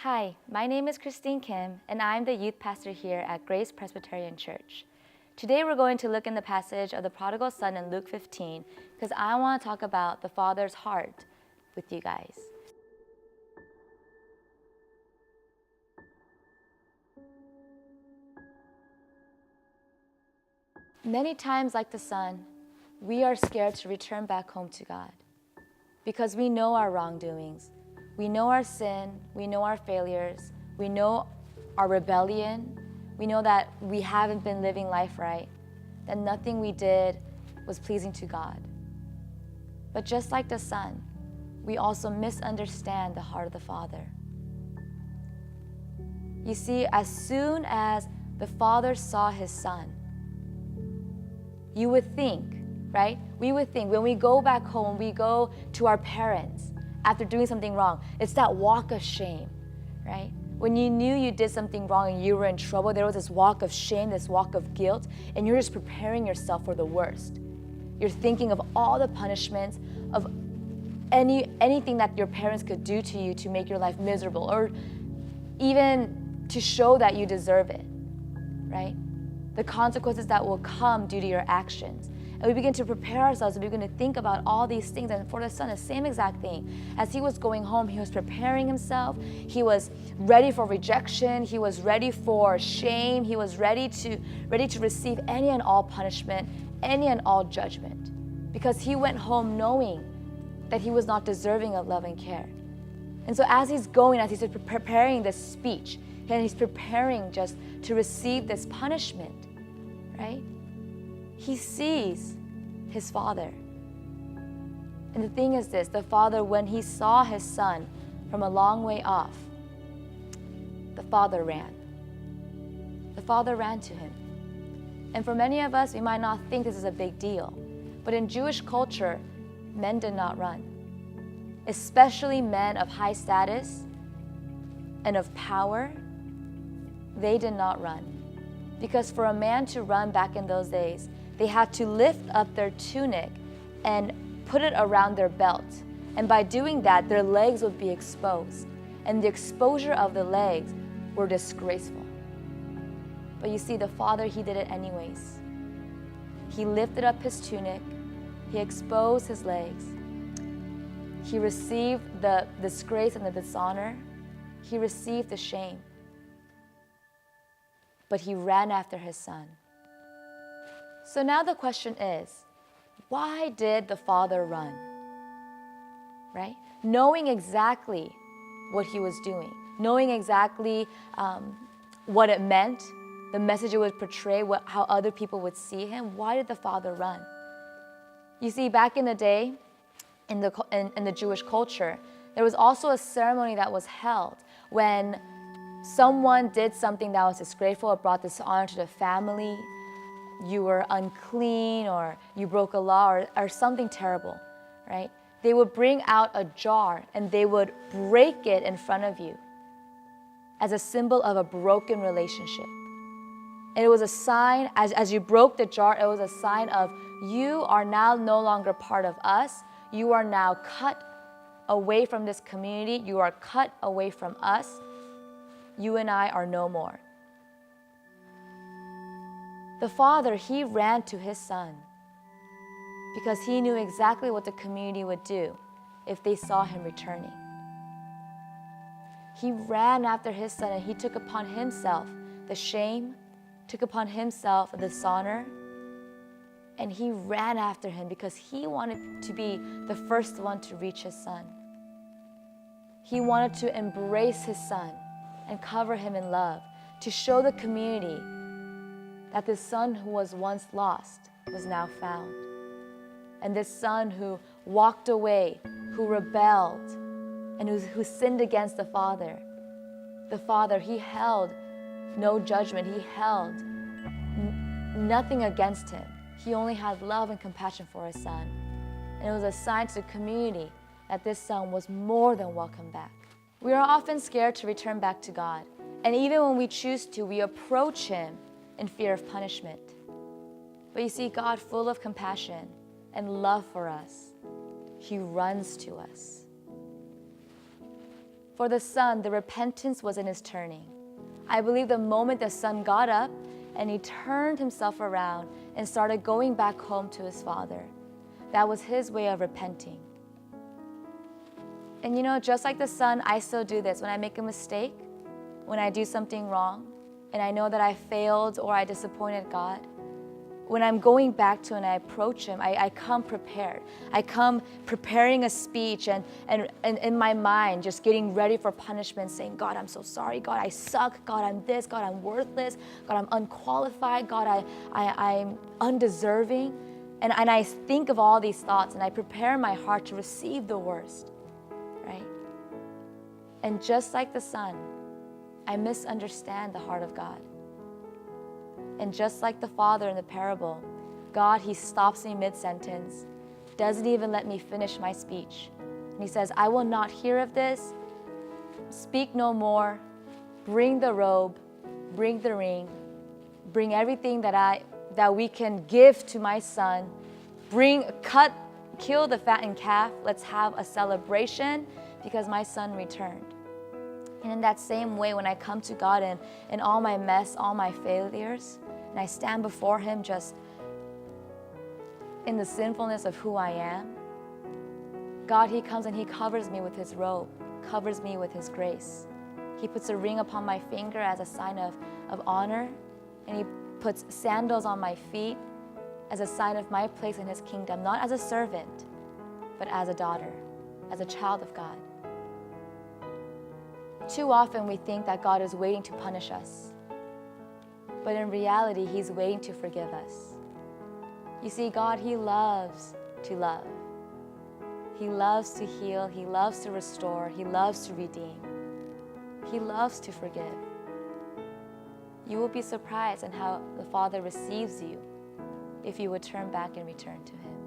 Hi, my name is Christine Kim, and I'm the youth pastor here at Grace Presbyterian Church. Today we're going to look in the passage of the prodigal son in Luke 15 because I want to talk about the Father's heart with you guys. Many times, like the son, we are scared to return back home to God because we know our wrongdoings. We know our sin, we know our failures, we know our rebellion, we know that we haven't been living life right, that nothing we did was pleasing to God. But just like the son, we also misunderstand the heart of the Father. You see, as soon as the Father saw his son, you would think, right? We would think when we go back home, we go to our parents after doing something wrong, it's that walk of shame, right? When you knew you did something wrong and you were in trouble, there was this walk of shame, this walk of guilt, and you're just preparing yourself for the worst. You're thinking of all the punishments, of anything that your parents could do to you to make your life miserable, or even to show that you deserve it, right? The consequences that will come due to your actions. And we begin to prepare ourselves, and we begin to think about all these things. And for the son, the same exact thing. As he was going home, he was preparing himself. He was ready for rejection. He was ready for shame. He was ready to receive any and all punishment, any and all judgment. Because he went home knowing that he was not deserving of love and care. And so as he's going, as he's preparing this speech, and he's preparing just to receive this punishment, right? He sees his father. And the thing is this, the father, when he saw his son from a long way off, the father ran. The father ran to him. And for many of us, we might not think this is a big deal, but in Jewish culture, men did not run. Especially men of high status and of power, they did not run. Because for a man to run back in those days, they had to lift up their tunic and put it around their belt. And by doing that, their legs would be exposed. And the exposure of the legs were disgraceful. But you see, the father, he did it anyways. He lifted up his tunic. He exposed his legs. He received the disgrace and the dishonor. He received the shame. But he ran after his son. So now the question is, why did the father run? Right? Knowing exactly what he was doing, knowing exactly what it meant, the message it would portray, how other people would see him, why did the father run? You see, back in the day, in the Jewish culture, there was also a ceremony that was held when someone did something that was disgraceful or brought dishonor to the family. You were unclean, or you broke a law, or something terrible, right? They would bring out a jar and they would break it in front of you as a symbol of a broken relationship. And it was a sign, as you broke the jar, it was a sign of you are now no longer part of us. You are now cut away from this community. You are cut away from us. You and I are no more. The father, he ran to his son because he knew exactly what the community would do if they saw him returning. He ran after his son, and he took upon himself the shame, took upon himself the dishonor, and he ran after him because he wanted to be the first one to reach his son. He wanted to embrace his son and cover him in love, to show the community that this son who was once lost was now found. And this son who walked away, who rebelled, and who sinned against the father, he held no judgment. He held nothing against him. He only had love and compassion for his son. And it was a sign to the community that this son was more than welcome back. We are often scared to return back to God. And even when we choose to, we approach him in fear of punishment. But you see, God, full of compassion and love for us, he runs to us. For the son, the repentance was in his turning. I believe the moment the son got up and he turned himself around and started going back home to his father, that was his way of repenting. And you know, just like the son, I still do this. When I make a mistake, when I do something wrong, and I know that I failed or I disappointed God, when I'm going back to and I approach him, I come prepared. I come preparing a speech and in my mind, just getting ready for punishment, saying, God, I'm so sorry. God, I suck. God, I'm this. God, I'm worthless. God, I'm unqualified. God, I'm undeserving. And I think of all these thoughts and I prepare my heart to receive the worst, right? And just like the son, I misunderstand the heart of God. And just like the father in the parable, God, he stops me mid-sentence, doesn't even let me finish my speech. And he says, I will not hear of this. Speak no more. Bring the robe, bring the ring, bring everything that we can give to my son. Kill the fattened calf. Let's have a celebration because my son returned. And in that same way, when I come to God in all my mess, all my failures, and I stand before him just in the sinfulness of who I am, God, he comes and he covers me with his robe, covers me with his grace. He puts a ring upon my finger as a sign of honor, and he puts sandals on my feet as a sign of my place in his kingdom, not as a servant, but as a daughter, as a child of God. Too often we think that God is waiting to punish us, but in reality, he's waiting to forgive us. You see, God, he loves to love. He loves to heal. He loves to restore. He loves to redeem. He loves to forgive. You will be surprised in how the Father receives you if you would turn back and return to him.